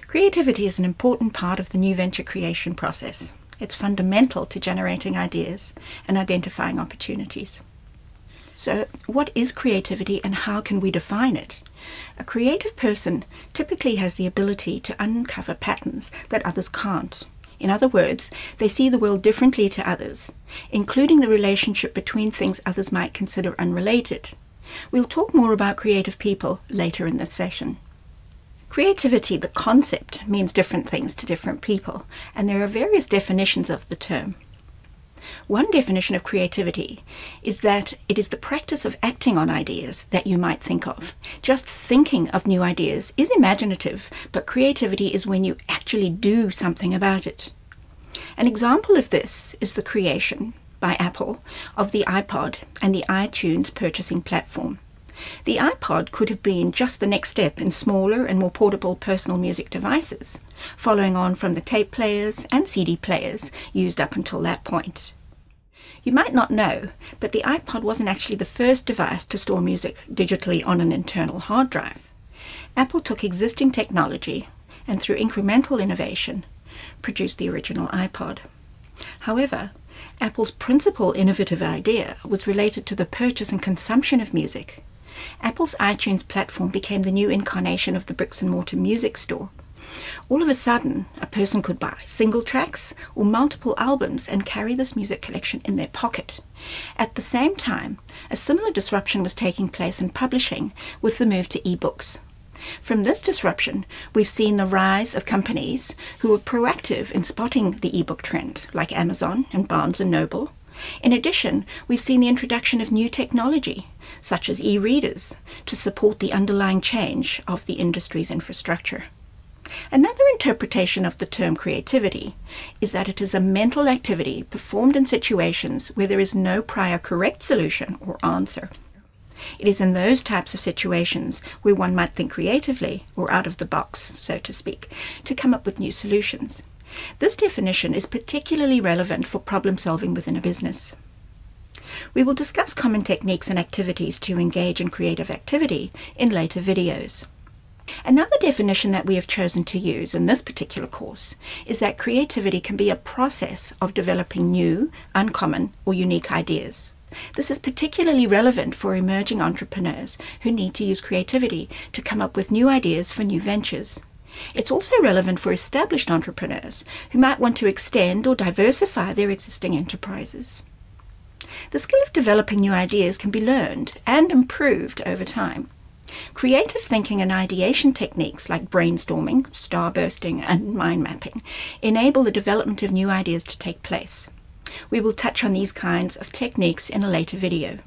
Creativity is an important part of the new venture creation process. It's fundamental to generating ideas and identifying opportunities. So, what is creativity and how can we define it? A creative person typically has the ability to uncover patterns that others can't. In other words, they see the world differently to others, including the relationship between things others might consider unrelated. We'll talk more about creative people later in this session. Creativity, the concept, means different things to different people, and there are various definitions of the term. One definition of creativity is that it is the practice of acting on ideas that you might think of. Just thinking of new ideas is imaginative, but creativity is when you actually do something about it. An example of this is the creation by Apple of the iPod and the iTunes purchasing platform. The iPod could have been just the next step in smaller and more portable personal music devices, following on from the tape players and CD players used up until that point. You might not know, but the iPod wasn't actually the first device to store music digitally on an internal hard drive. Apple took existing technology and through incremental innovation produced the original iPod. However, Apple's principal innovative idea was related to the purchase and consumption of music. Apple's iTunes platform became the new incarnation of the bricks-and-mortar music store. All of a sudden, a person could buy single tracks or multiple albums and carry this music collection in their pocket. At the same time, a similar disruption was taking place in publishing with the move to ebooks. From this disruption, we've seen the rise of companies who were proactive in spotting the ebook trend, like Amazon and Barnes & Noble. In addition, we've seen the introduction of new technology, such as e-readers, to support the underlying change of the industry's infrastructure. Another interpretation of the term creativity is that it is a mental activity performed in situations where there is no prior correct solution or answer. It is in those types of situations where one might think creatively, or out of the box, so to speak, to come up with new solutions. This definition is particularly relevant for problem solving within a business. We will discuss common techniques and activities to engage in creative activity in later videos. Another definition that we have chosen to use in this particular course is that creativity can be a process of developing new, uncommon, or unique ideas. This is particularly relevant for emerging entrepreneurs who need to use creativity to come up with new ideas for new ventures. It's also relevant for established entrepreneurs who might want to extend or diversify their existing enterprises. The skill of developing new ideas can be learned and improved over time. Creative thinking and ideation techniques like brainstorming, starbursting, and mind mapping enable the development of new ideas to take place. We will touch on these kinds of techniques in a later video.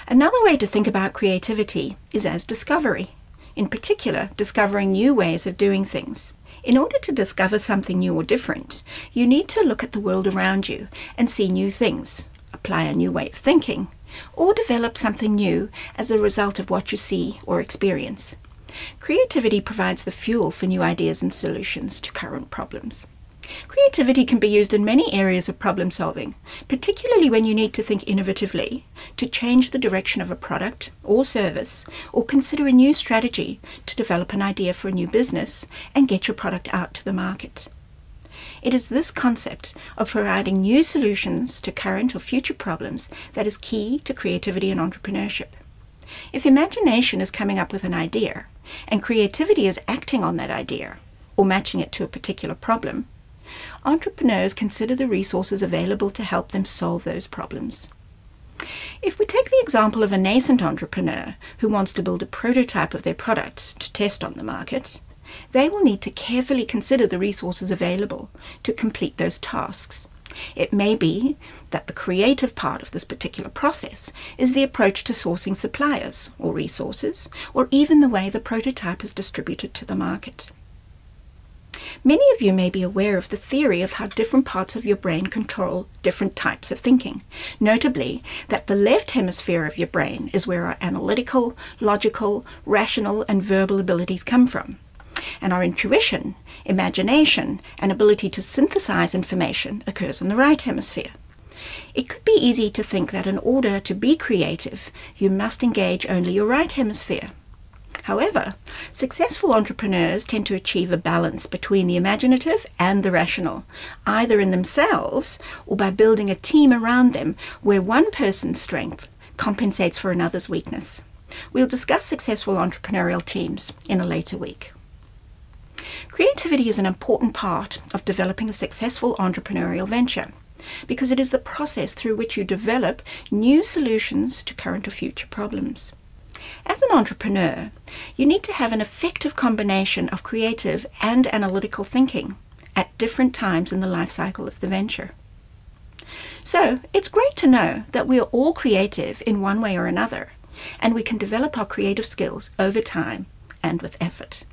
Another way to think about creativity is as discovery. In particular, discovering new ways of doing things. In order to discover something new or different, you need to look at the world around you and see new things, apply a new way of thinking, or develop something new as a result of what you see or experience. Creativity provides the fuel for new ideas and solutions to current problems. Creativity can be used in many areas of problem solving, particularly when you need to think innovatively, to change the direction of a product or service, or consider a new strategy to develop an idea for a new business and get your product out to the market. It is this concept of providing new solutions to current or future problems that is key to creativity and entrepreneurship. If imagination is coming up with an idea, and creativity is acting on that idea, or matching it to a particular problem, entrepreneurs consider the resources available to help them solve those problems. If we take the example of a nascent entrepreneur who wants to build a prototype of their product to test on the market, they will need to carefully consider the resources available to complete those tasks. It may be that the creative part of this particular process is the approach to sourcing suppliers or resources, or even the way the prototype is distributed to the market. Many of you may be aware of the theory of how different parts of your brain control different types of thinking, notably that the left hemisphere of your brain is where our analytical, logical, rational, and verbal abilities come from, and our intuition, imagination, and ability to synthesize information occurs in the right hemisphere. It could be easy to think that in order to be creative, you must engage only your right hemisphere. However, successful entrepreneurs tend to achieve a balance between the imaginative and the rational, either in themselves or by building a team around them where one person's strength compensates for another's weakness. We'll discuss successful entrepreneurial teams in a later week. Creativity is an important part of developing a successful entrepreneurial venture because it is the process through which you develop new solutions to current or future problems. As an entrepreneur, you need to have an effective combination of creative and analytical thinking at different times in the life cycle of the venture. So, it's great to know that we are all creative in one way or another, and we can develop our creative skills over time and with effort.